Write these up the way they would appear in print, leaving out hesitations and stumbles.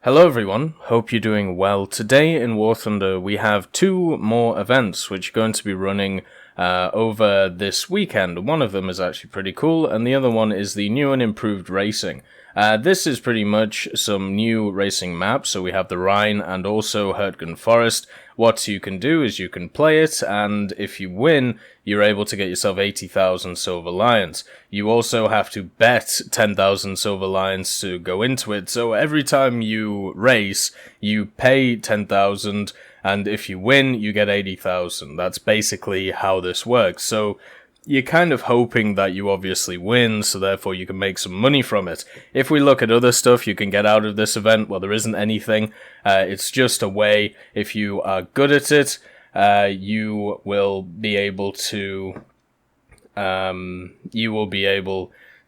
Hello everyone, hope you're doing well. Today in War Thunder we have two more events which are going to be running over this weekend. One of them is actually pretty cool and the other one is the new and improved racing. This is pretty much some new racing maps, so we have the Rhine and also Hurtgen Forest. What you can do is you can play it, and if you win, you're able to get yourself 80,000 silver lions. You also have to bet 10,000 silver lions to go into it, so every time you race, you pay 10,000, and if you win, you get 80,000. That's basically how this works. So you're kind of hoping that you obviously win, so therefore you can make some money from it. If we look at other stuff you can get out of this event, well, there isn't anything. It's just a way, if you are good at it, you will be able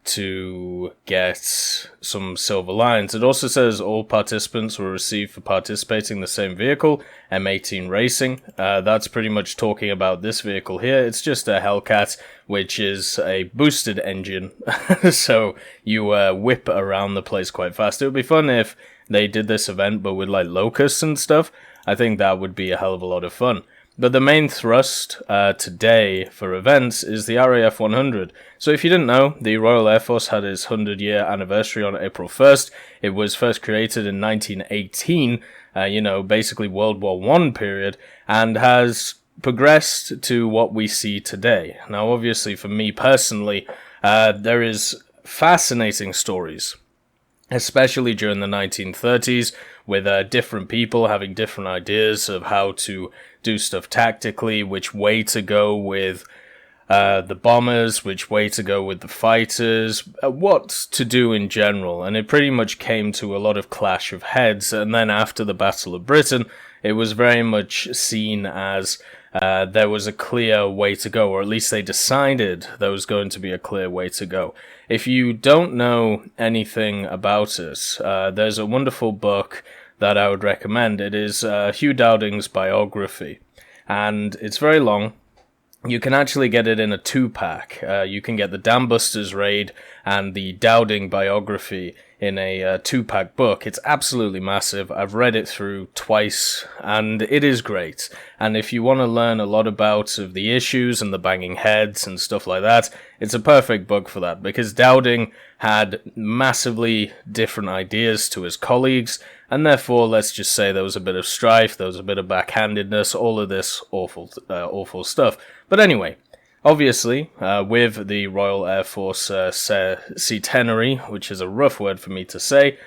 to get some silver lions. It also says all participants will receive for participating in the same vehicle, M18 Racing. That's pretty much talking about this vehicle here. It's just a Hellcat, which is a boosted engine, so you whip around the place quite fast. It would be fun if they did this event, but with like locusts and stuff. I think that would be a hell of a lot of fun. But the main thrust today for events is the RAF 100. So if you didn't know, the Royal Air Force had its 100-year anniversary on April 1st. It was first created in 1918, basically World War I period, and has progressed to what we see today. Now, obviously, for me personally, there is fascinating stories, especially during the 1930s, with different people having different ideas of how to do stuff tactically, which way to go with the bombers, which way to go with the fighters, what to do in general. And it pretty much came to a lot of clash of heads. And then after the Battle of Britain, it was very much seen as there was a clear way to go, or at least they decided there was going to be a clear way to go. If you don't know anything about it, there's a wonderful book that I would recommend. It is Hugh Dowding's biography, and it's very long. You can actually get it in a 2-pack. You can get the Dam Busters raid and the Dowding biography in a 2-pack book. It's absolutely massive. I've read it through twice, and it is great. And if you want to learn a lot about the issues and the banging heads and stuff like that, it's a perfect book for that, because Dowding had massively different ideas to his colleagues, and therefore, let's just say there was a bit of strife, there was a bit of backhandedness, all of this awful stuff. But anyway, obviously, with the Royal Air Force Centenary, which is a rough word for me to say,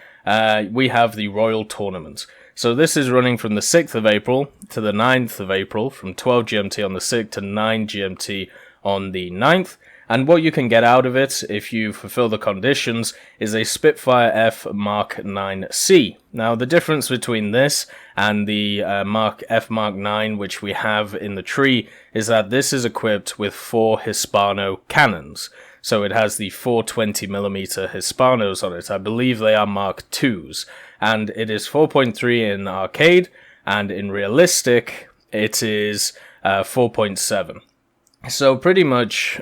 we have the Royal Tournament. So this is running from the 6th of April to the 9th of April, from 12 GMT on the 6th to 9 GMT on the 9th. And what you can get out of it, if you fulfill the conditions, is a Spitfire F Mark 9C. Now, the difference between this and the F Mark 9, which we have in the tree, is that this is equipped with 4 Hispano cannons. So it has the 420mm Hispanos on it. I believe they are Mark IIs. And it is 4.3 in arcade, and in realistic, it is 4.7. So pretty much,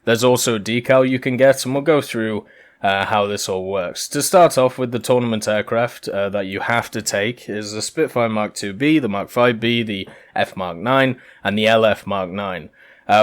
there's also a decal you can get, and we'll go through how this all works. To start off with, the tournament aircraft that you have to take is the Spitfire Mark IIB, the Mark 5B, the F Mark 9, and the LF Mark 9.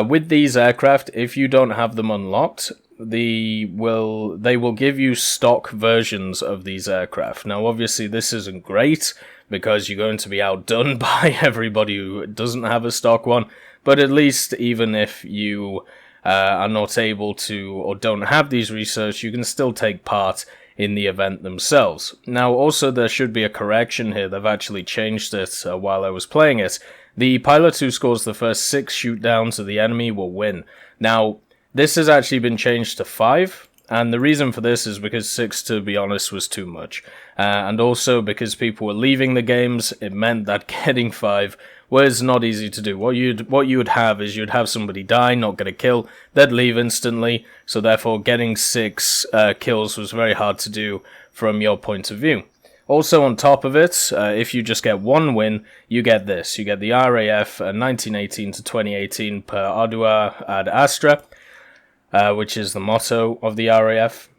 With these aircraft, if you don't have them unlocked, they will give you stock versions of these aircraft. Now, obviously, this isn't great, because you're going to be outdone by everybody who doesn't have a stock one. But at least, even if you are not able to or don't have these research, you can still take part in the event themselves. Now, also, there should be a correction here. They've actually changed it while I was playing it. The pilot who scores the first 6 shoot-downs of the enemy will win. Now, this has actually been changed to 5. And the reason for this is because 6, to be honest, was too much. And also because people were leaving the games, it meant that getting 5 was not easy to do. What you would have is you'd have somebody die, not get a kill, they'd leave instantly, so therefore getting 6 kills was very hard to do from your point of view. Also on top of it, if you just get 1 win, you get this. You get the RAF 1918 to 2018 per Ardua ad Astra, which is the motto of the RAF.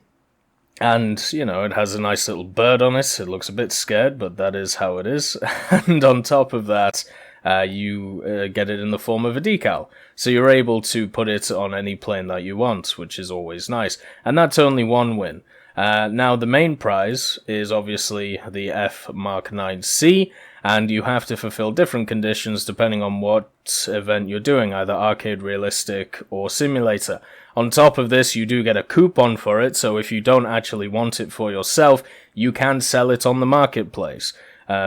And, you know, it has a nice little bird on it. It looks a bit scared, but that is how it is. And on top of that, you get it in the form of a decal. So you're able to put it on any plane that you want, which is always nice. And that's only one win. Now, the main prize is obviously the F Mark 9C, and you have to fulfill different conditions depending on what event you're doing, either arcade, realistic, or simulator. On top of this, you do get a coupon for it, so if you don't actually want it for yourself, you can sell it on the marketplace,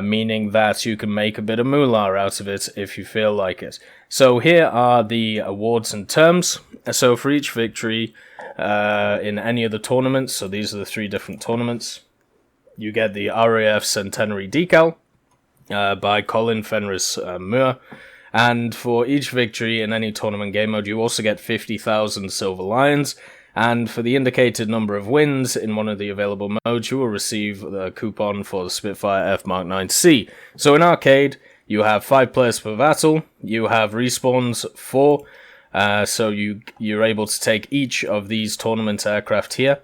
meaning that you can make a bit of moolah out of it if you feel like it. So here are the awards and terms. So for each victory in any of the tournaments, so these are the 3 different tournaments, you get the RAF Centenary decal by Colin Fenris Moore. And for each victory in any tournament game mode, you also get 50,000 silver lions. And for the indicated number of wins in one of the available modes, you will receive the coupon for the Spitfire F Mark 9C. So in arcade, you have 5 players per battle. You have respawns 4. So you're able to take each of these tournament aircraft here.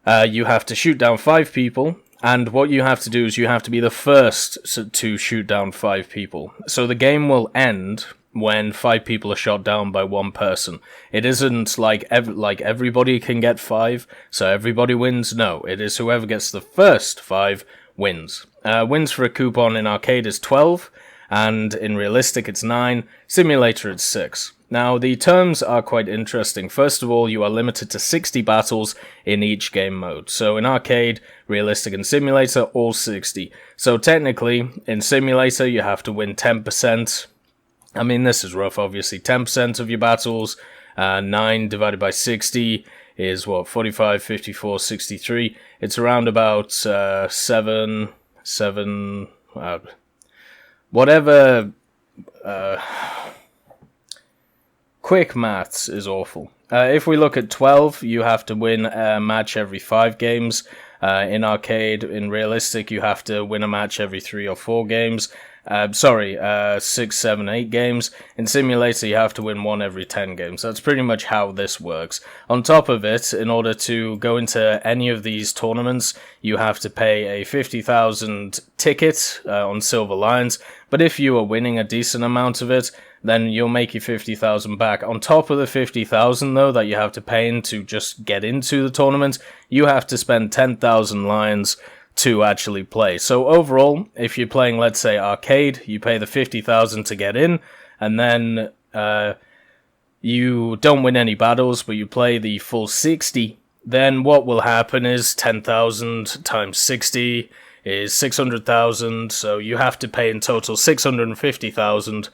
You have to shoot down 5 people. And what you have to do is you have to be the first to shoot down 5 people. So the game will end when 5 people are shot down by one person. It isn't like everybody can get 5, so everybody wins. No, it is whoever gets the first 5 wins. Wins for a coupon in arcade is 12, and in realistic it's 9, simulator it's 6. Now, the terms are quite interesting. First of all, you are limited to 60 battles in each game mode. So in arcade, realistic, and simulator, all 60. So technically, in simulator, you have to win 10%. I mean, this is rough, obviously. 10% of your battles, 9 divided by 60 is, what, 45, 54, 63. It's around about 7, whatever... Quick maths is awful. If we look at 12, you have to win a match every 5 games. In arcade, in realistic, you have to win a match every 3 or 4 games. 6, 7, 8 games. In simulator, you have to win 1 every 10 games. That's pretty much how this works. On top of it, in order to go into any of these tournaments, you have to pay a 50,000 ticket on Silver Lions. But if you are winning a decent amount of it, then you'll make your 50,000 back. On top of the 50,000, though, that you have to pay in to just get into the tournament, you have to spend 10,000 lions to actually play. So overall, if you're playing, let's say, arcade, you pay the 50,000 to get in, and then you don't win any battles, but you play the full 60, then what will happen is 10,000 times 60 is 600,000, so you have to pay in total 650,000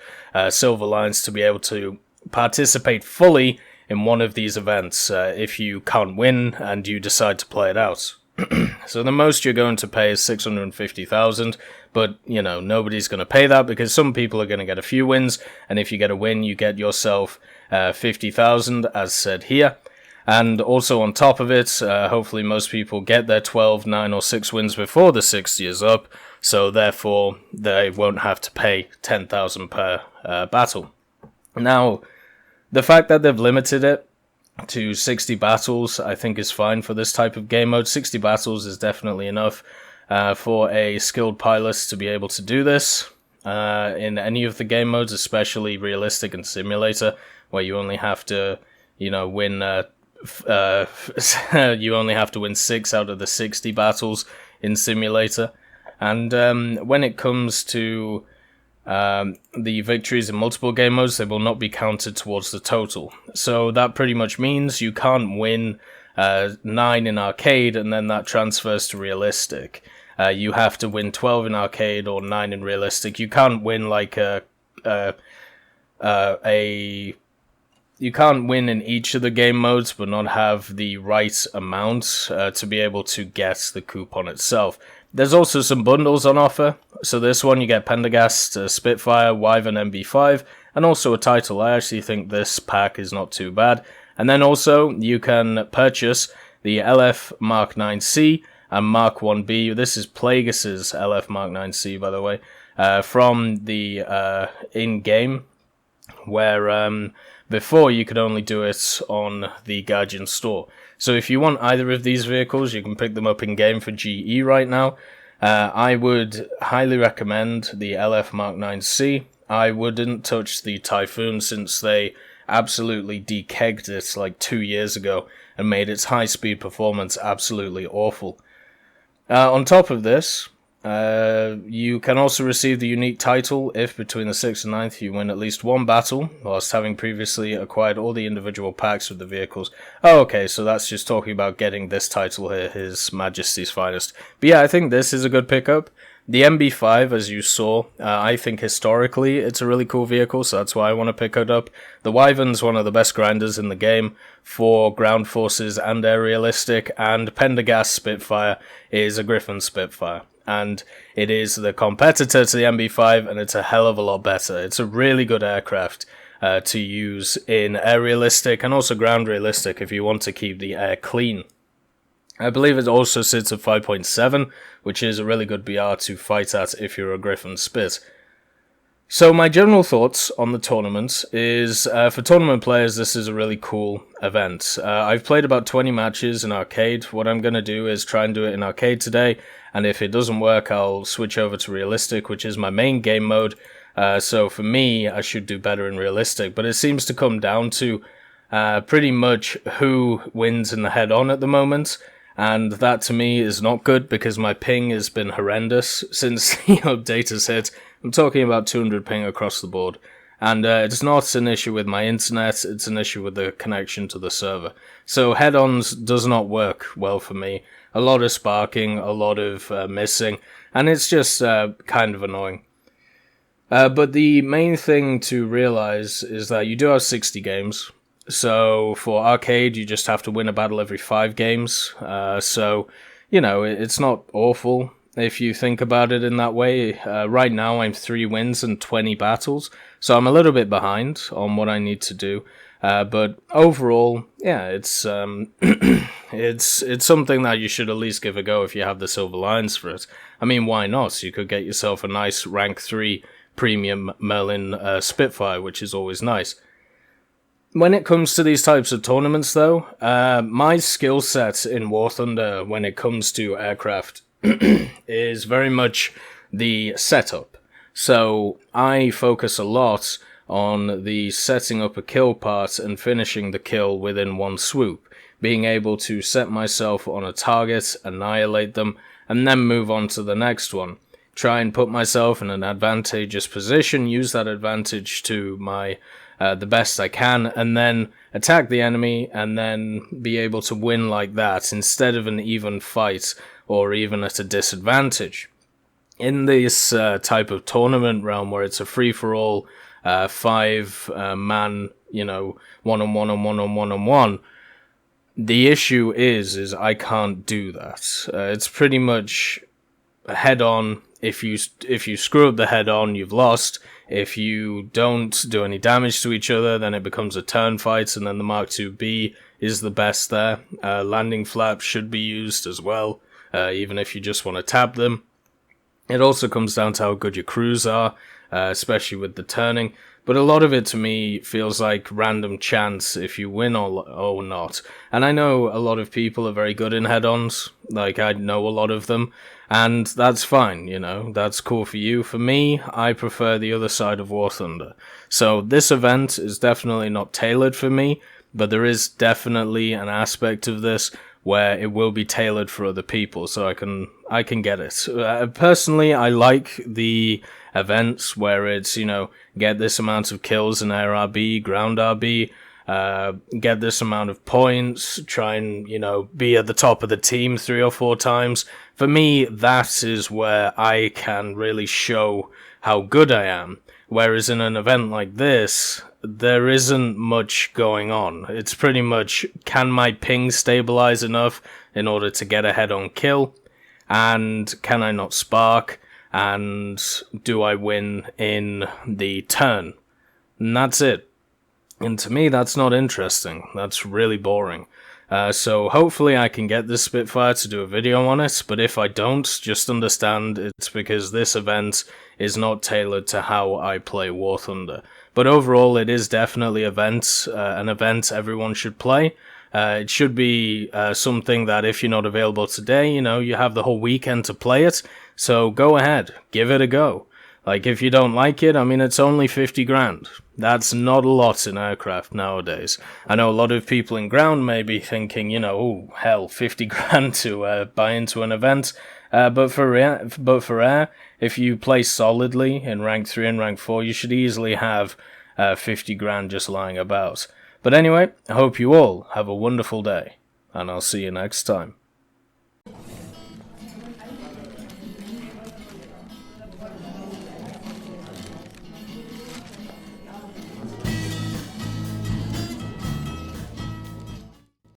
silver lions to be able to participate fully in one of these events if you can't win and you decide to play it out. So the most you're going to pay is 650,000, but, you know, nobody's going to pay that because some people are going to get a few wins, and if you get a win, you get yourself 50,000, as said here. And also on top of it, hopefully most people get their 12, 9, or 6 wins before the 60 is up, so therefore they won't have to pay 10,000 per battle. Now, the fact that they've limited it to 60 battles, I think is fine for this type of game mode. 60 battles is definitely enough for a skilled pilot to be able to do this in any of the game modes, especially realistic and simulator, where you only have to, you know, win... you only have to win 6 out of the 60 battles in simulator. And when it comes to the victories in multiple game modes, they will not be counted towards the total. So that pretty much means you can't win 9 in arcade and then that transfers to realistic. You have to win 12 in arcade or 9 in realistic. You can't win like you can't win in each of the game modes but not have the right amount to be able to get the coupon itself. There's also some bundles on offer. So this one you get Pendergast, Spitfire, Wyvern MB5, and also a title. I actually think this pack is not too bad. And then also you can purchase the LF Mark 9C and Mark 1B. This is Plagueis's LF Mark 9C, by the way, from the in-game, where Before, you could only do it on the Gaijin store. So if you want either of these vehicles, you can pick them up in-game for GE right now. I would highly recommend the LF Mark 9C. I wouldn't touch the Typhoon since they absolutely dekegged it like 2 years ago and made its high-speed performance absolutely awful. On top of this, you can also receive the unique title if between the 6th and 9th you win at least one battle, whilst having previously acquired all the individual packs with the vehicles. Oh, okay, so that's just talking about getting this title here, His Majesty's Finest. But yeah, I think this is a good pickup. The MB5, as you saw, I think historically it's a really cool vehicle, so that's why I want to pick it up. The Wyvern's one of the best grinders in the game for ground forces and aerialistic, and Pendergast Spitfire is a Griffin Spitfire. And it is the competitor to the MB5, and it's a hell of a lot better. It's a really good aircraft to use in aerialistic and also ground realistic if you want to keep the air clean. I believe it also sits at 5.7, which is a really good BR to fight at if you're a Griffin Spit. So my general thoughts on the tournament is, for tournament players, this is a really cool event. I've played about 20 matches in arcade. What I'm going to do is try and do it in arcade today, and if it doesn't work, I'll switch over to realistic, which is my main game mode. So for me, I should do better in realistic, but it seems to come down to pretty much who wins in the head-on at the moment. And that to me is not good because my ping has been horrendous since the update has hit. I'm talking about 200 ping across the board. And it's not an issue with my internet, it's an issue with the connection to the server. So head-ons does not work well for me. A lot of sparking, a lot of missing, and it's just kind of annoying. But the main thing to realize is that you do have 60 games. So for arcade, you just have to win a battle every 5 games. So, you know, it's not awful if you think about it in that way. Right now, I'm 3 wins and 20 battles. So I'm a little bit behind on what I need to do. But overall, yeah, it's it's something that you should at least give a go if you have the silver lions for it. I mean, why not? You could get yourself a nice rank 3 premium Merlin Spitfire, which is always nice. When it comes to these types of tournaments, though, my skill set in War Thunder when it comes to aircraft is very much the setup. So I focus a lot on the setting up a kill part and finishing the kill within one swoop, being able to set myself on a target, annihilate them, and then move on to the next one. Try and put myself in an advantageous position, use that advantage to my the best I can, and then attack the enemy, and then be able to win like that, instead of an even fight, or even at a disadvantage. In this type of tournament realm, where it's a free-for-all, 5-man, you know, one-on-one on one-on-one on one, the issue is I can't do that. It's pretty much head-on. If you screw up the head-on, you've lost. If you don't do any damage to each other, then it becomes a turn fight, and then the Mark IIB is the best there. Landing flaps should be used as well, even if you just want to tap them. It also comes down to how good your crews are, especially with the turning. But a lot of it to me feels like random chance if you win or not. And I know a lot of people are very good in head-ons, like I know a lot of them, and that's fine, you know, that's cool for you. For me, I prefer the other side of War Thunder. So this event is definitely not tailored for me, but there is definitely an aspect of this where it will be tailored for other people, so I can get it. Personally, I like the events where it's, you know, get this amount of kills in air RB, ground RB, get this amount of points, try and, you know, be at the top of the team 3 or 4 times. For me, that is where I can really show how good I am. Whereas in an event like this, there isn't much going on. It's pretty much, can my ping stabilize enough in order to get a head-on kill? And can I not spark? And do I win in the turn? And that's it. And to me, that's not interesting. That's really boring. So hopefully I can get this Spitfire to do a video on it, but if I don't, just understand it's because this event is not tailored to how I play War Thunder. But overall, it is definitely an event everyone should play. It should be something that if you're not available today, you have the whole weekend to play it. So go ahead, give it a go. Like, if you don't like it, I mean, it's only 50 grand. That's not a lot in aircraft nowadays. I know a lot of people in ground may be thinking, oh, hell, 50 grand to buy into an event. But for air, if you play solidly in rank 3 and rank 4, you should easily have 50 grand just lying about. But anyway, I hope you all have a wonderful day, and I'll see you next time.